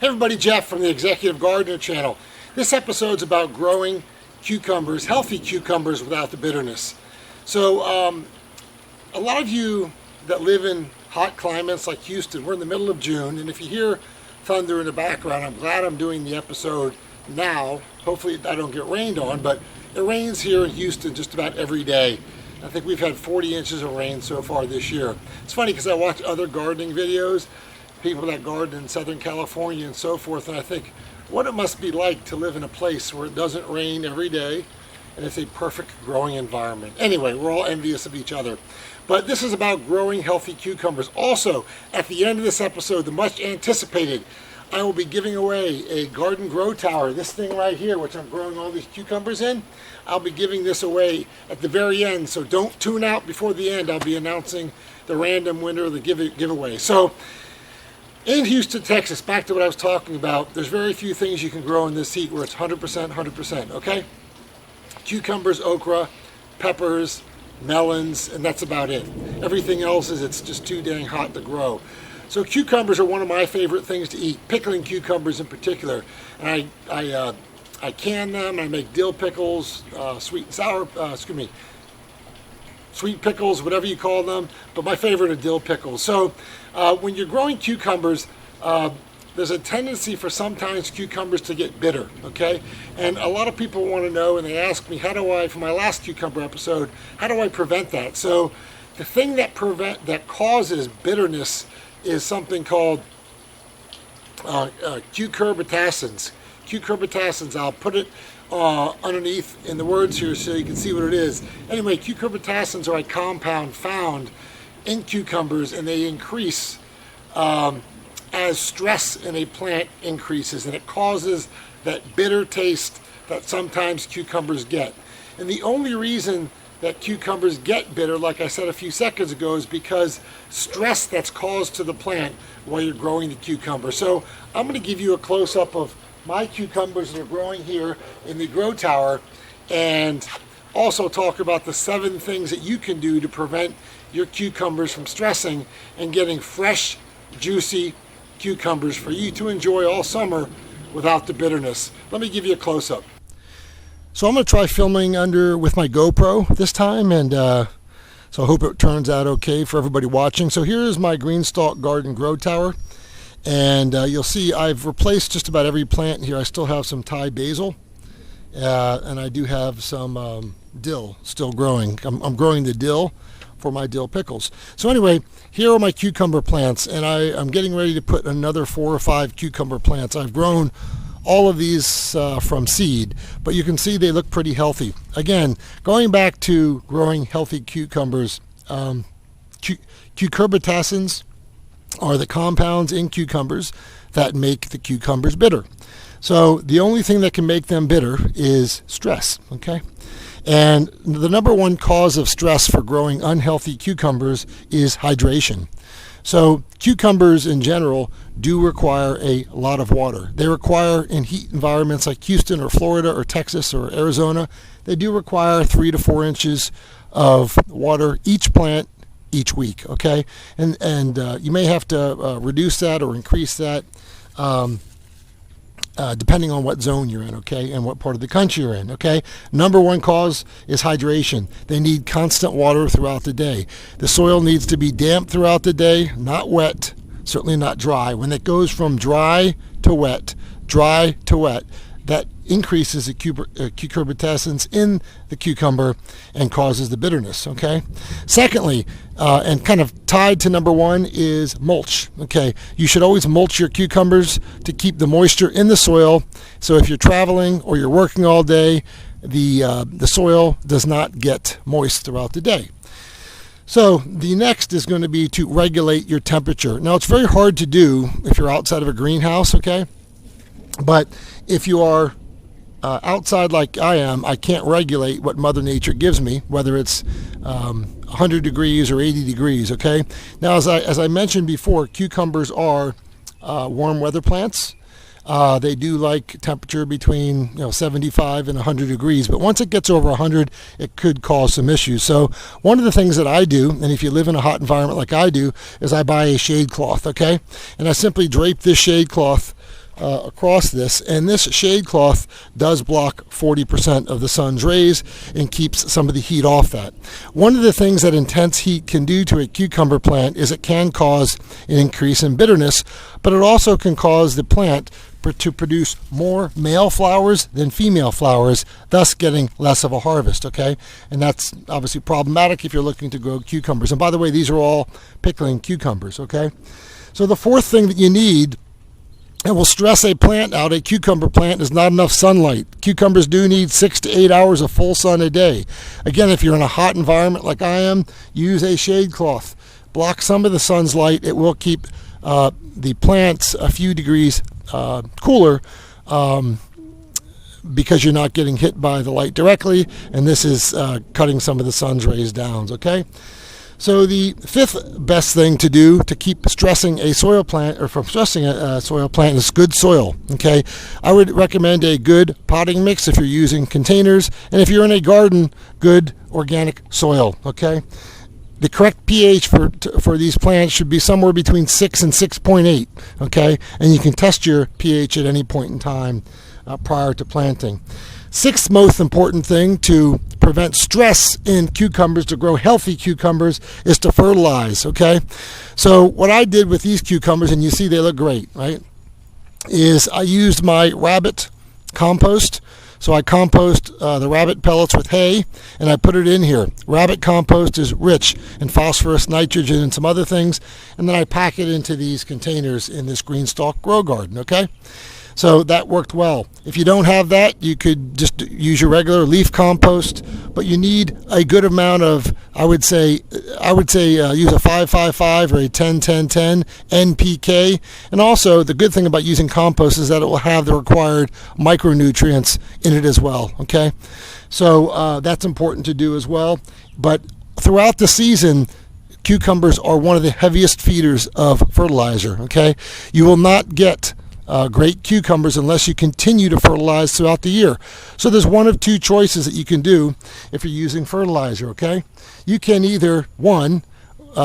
Hey everybody, Jeff from the Executive Gardener channel. This episode's about growing cucumbers, healthy cucumbers without the bitterness. So a lot of you that live in hot climates like Houston, we're in the middle of June, and if you hear thunder in the background, I'm glad I'm doing the episode now. Hopefully I don't get rained on, but it rains here in Houston just about every day. I think we've had 40 inches of rain so far this year. It's funny because I watch other gardening videos, people that garden in Southern California and so forth, and I think what it must be like to live in a place where it doesn't rain every day and it's a perfect growing environment. Anyway, we're all envious of each other. But this is about growing healthy cucumbers. Also, at the end of this episode, the much anticipated, I will be giving away a garden grow tower. This thing right here, which I'm growing all these cucumbers in, I'll be giving this away at the very end. So don't tune out before the end. I'll be announcing the random winner of the giveaway. So in Houston, Texas, back to what I was talking about, there's very few things you can grow in this heat where it's 100%, okay? Cucumbers, okra, peppers, melons, and that's about it. Everything else is it's just too dang hot to grow. So cucumbers are one of my favorite things to eat, pickling cucumbers in particular. And I can them, I make dill pickles, sweet and sour, sweet pickles, whatever you call them, but my favorite are dill pickles. So when you're growing cucumbers, there's a tendency for sometimes cucumbers to get bitter, okay? And a lot of people want to know, and they ask me, how do I, for my last cucumber episode, how do I prevent that? So the thing that causes bitterness is something called cucurbitacins. Cucurbitacins, I'll put it underneath in the words here so you can see what it is. Anyway, cucurbitacins are a compound found in cucumbers, and they increase as stress in a plant increases, and it causes that bitter taste that sometimes cucumbers get. And the only reason that cucumbers get bitter, like I said a few seconds ago, is because stress that's caused to the plant while you're growing the cucumber. So I'm going to give you a close-up of my cucumbers that are growing here in the grow tower, and also talk about the 7 things that you can do to prevent your cucumbers from stressing and getting fresh, juicy cucumbers for you to enjoy all summer without the bitterness. Let me give you a close-up. So I'm going to try filming with my GoPro this time, and so I hope it turns out okay for everybody watching. So here's my green stalk garden grow tower, and you'll see I've replaced just about every plant here. I still have some Thai basil, and I do have some dill still growing. I'm growing the dill for my dill pickles. So anyway, here are my cucumber plants, and I'm getting ready to put another 4 or 5 cucumber plants. I've grown all of these from seed, but you can see they look pretty healthy. Again, going back to growing healthy cucumbers, cucurbitacins are the compounds in cucumbers that make the cucumbers bitter. So the only thing that can make them bitter is stress, okay? And the number one cause of stress for growing unhealthy cucumbers is hydration. So cucumbers in general do require a lot of water. They require, in heat environments like Houston or Florida or Texas or Arizona, they do require 3 to 4 inches of water each plant each week, okay? And you may have to reduce that or increase that depending on what zone you're in, okay, and what part of the country you're in, okay? Number one cause is hydration. They need constant water throughout the day. The soil needs to be damp throughout the day, not wet, certainly not dry. When it goes from dry to wet, that increases the cucurbitacins in the cucumber and causes the bitterness, okay? Secondly, and kind of tied to number one, is mulch, okay? You should always mulch your cucumbers to keep the moisture in the soil, so if you're traveling or you're working all day, the soil does not get moist throughout the day. So the next is going to be to regulate your temperature. Now, it's very hard to do if you're outside of a greenhouse, okay? But if you are outside like I am, I can't regulate what Mother Nature gives me, whether it's 100 degrees or 80 degrees, okay? Now, as I mentioned before, cucumbers are warm weather plants. They do like temperature between 75 and 100 degrees, but once it gets over 100, it could cause some issues. So one of the things that I do, and if you live in a hot environment like I do, is I buy a shade cloth, okay? And I simply drape this shade cloth across this, and this shade cloth does block 40% of the sun's rays and keeps some of the heat off that. One of the things that intense heat can do to a cucumber plant is it can cause an increase in bitterness, but it also can cause the plant to produce more male flowers than female flowers, thus getting less of a harvest, okay? And that's obviously problematic if you're looking to grow cucumbers. And by the way, these are all pickling cucumbers, okay? So the fourth thing that you need, and will stress a plant out, a cucumber plant, is not enough sunlight. Cucumbers do need 6 to 8 hours of full sun a day. Again, if you're in a hot environment like I am, use a shade cloth. Block some of the sun's light. It will keep the plants a few degrees cooler because you're not getting hit by the light directly, and this is cutting some of the sun's rays down, okay? So the fifth best thing to do to keep stressing a soil plant, or from stressing a soil plant, is good soil, okay? I would recommend a good potting mix if you're using containers, and if you're in a garden, good organic soil, okay? The correct pH for these plants should be somewhere between 6 and 6.8, okay? And you can test your pH at any point in time prior to planting. Sixth most important thing to prevent stress in cucumbers, to grow healthy cucumbers, is to fertilize, okay? So what I did with these cucumbers, and you see they look great, right, is I used my rabbit compost. So I compost the rabbit pellets with hay, and I put it in here. Rabbit compost is rich in phosphorus, nitrogen, and some other things, and then I pack it into these containers in this green stalk grow garden, okay? So that worked well. If you don't have that, you could just use your regular leaf compost, but you need a good amount of, I would say use a 5-5-5 or a 10-10-10 NPK. And also, the good thing about using compost is that it will have the required micronutrients in it as well, okay? So that's important to do as well. But throughout the season, cucumbers are one of the heaviest feeders of fertilizer, okay? You will not get great cucumbers unless you continue to fertilize throughout the year. So there's one of two choices that you can do if you're using fertilizer, okay? You can either, one,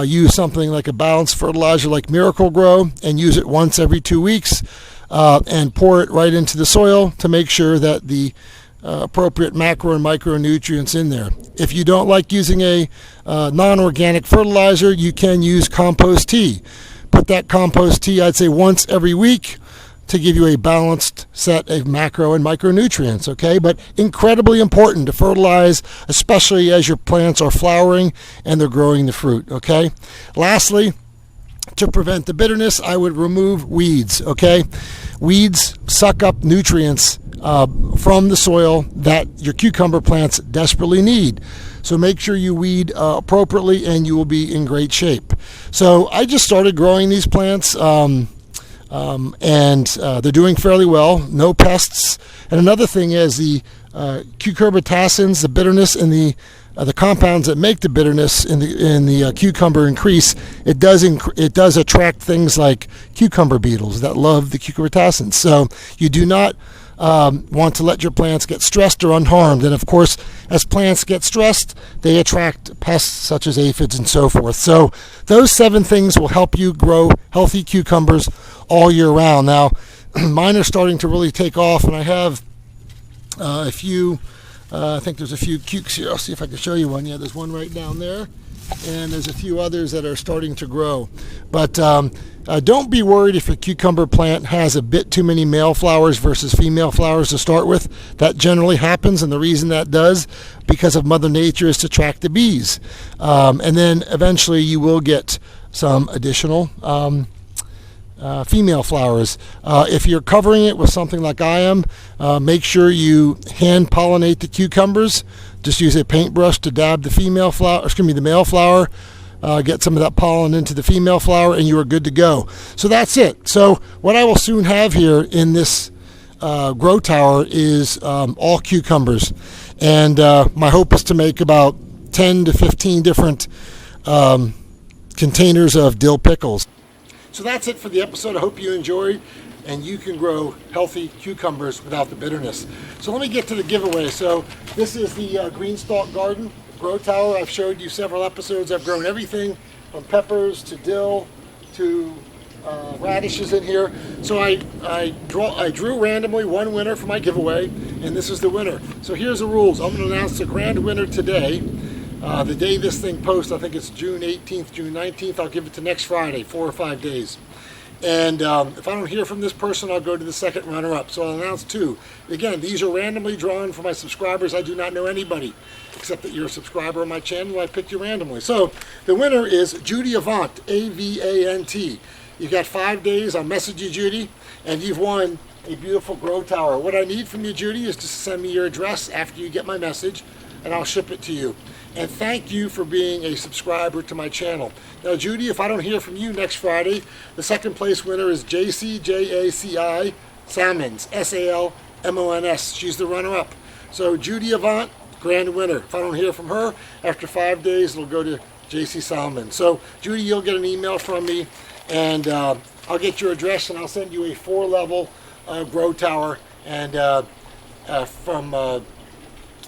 use something like a balanced fertilizer like Miracle Grow and use it once every 2 weeks and pour it right into the soil to make sure that the appropriate macro and micronutrients in there. If you don't like using a non-organic fertilizer, you can use compost tea. Put that compost tea, I'd say, once every week to give you a balanced set of macro and micronutrients, okay? But incredibly important to fertilize, especially as your plants are flowering and they're growing the fruit, okay? Lastly, to prevent the bitterness, I would remove weeds, okay? Weeds suck up nutrients from the soil that your cucumber plants desperately need. So make sure you weed appropriately and you will be in great shape. So I just started growing these plants and they're doing fairly well, no pests. And another thing is the cucurbitacins, the bitterness in the compounds that make the bitterness in the cucumber increase. It does attract things like cucumber beetles that love the cucurbitacins. So you do not want to let your plants get stressed or unharmed. And of course, as plants get stressed, they attract pests such as aphids and so forth. So those 7 things will help you grow healthy cucumbers all year round. Now, mine are starting to really take off, and I have a few, I think there's a few cukes here. I'll see if I can show you one. Yeah, there's one right down there. And there's a few others that are starting to grow. But don't be worried if your cucumber plant has a bit too many male flowers versus female flowers to start with. That generally happens, and the reason that does, because of Mother Nature, is to attract the bees. And then eventually you will get some additional female flowers. If you're covering it with something like I am, make sure you hand pollinate the cucumbers. Just use a paintbrush to dab the the male flower, get some of that pollen into the female flower, and you are good to go. So that's it. So what I will soon have here in this grow tower is all cucumbers, and my hope is to make about 10 to 15 different containers of dill pickles. So that's it for the episode. I hope you enjoyed, and you can grow healthy cucumbers without the bitterness. So let me get to the giveaway. So this is the Green Stalk Garden Grow Tower. I've showed you several episodes. I've grown everything from peppers to dill to radishes in here. So I drew randomly one winner for my giveaway, and this is the winner. So here's the rules. I'm going to announce the grand winner today. The day this thing posts, I think it's June 18th, June 19th. I'll give it to next Friday, 4 or 5 days. And if I don't hear from this person, I'll go to the second runner-up. So I'll announce two. Again, these are randomly drawn for my subscribers. I do not know anybody except that you're a subscriber on my channel. I picked you randomly. So the winner is Judy Avant, A-V-A-N-T. You've got 5 days. I'll message you, Judy, and you've won a beautiful grow tower. What I need from you, Judy, is to send me your address after you get my message, and I'll ship it to you. And thank you for being a subscriber to my channel. Now, Judy, if I don't hear from you next Friday, the second place winner is JC, J-A-C-I, Salmons, S-A-L-M-O-N-S. She's the runner-up. So Judy Avant, grand winner. If I don't hear from her, after 5 days, it'll go to JC Salmon. So, Judy, you'll get an email from me, and I'll get your address, and I'll send you a 4-level grow tower, and from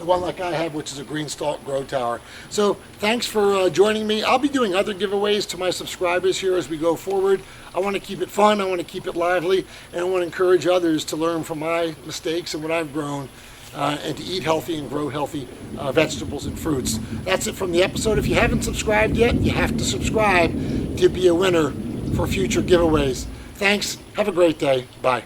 one like I have, which is a green stalk grow tower. So thanks for joining me. I'll be doing other giveaways to my subscribers here as we go forward. I want to keep it fun, I want to keep it lively, and I want to encourage others to learn from my mistakes and what I've grown, and to eat healthy and grow healthy vegetables and fruits. That's it from the episode. If you haven't subscribed yet, you have to subscribe to be a winner for future giveaways. Thanks. Have a great day. Bye.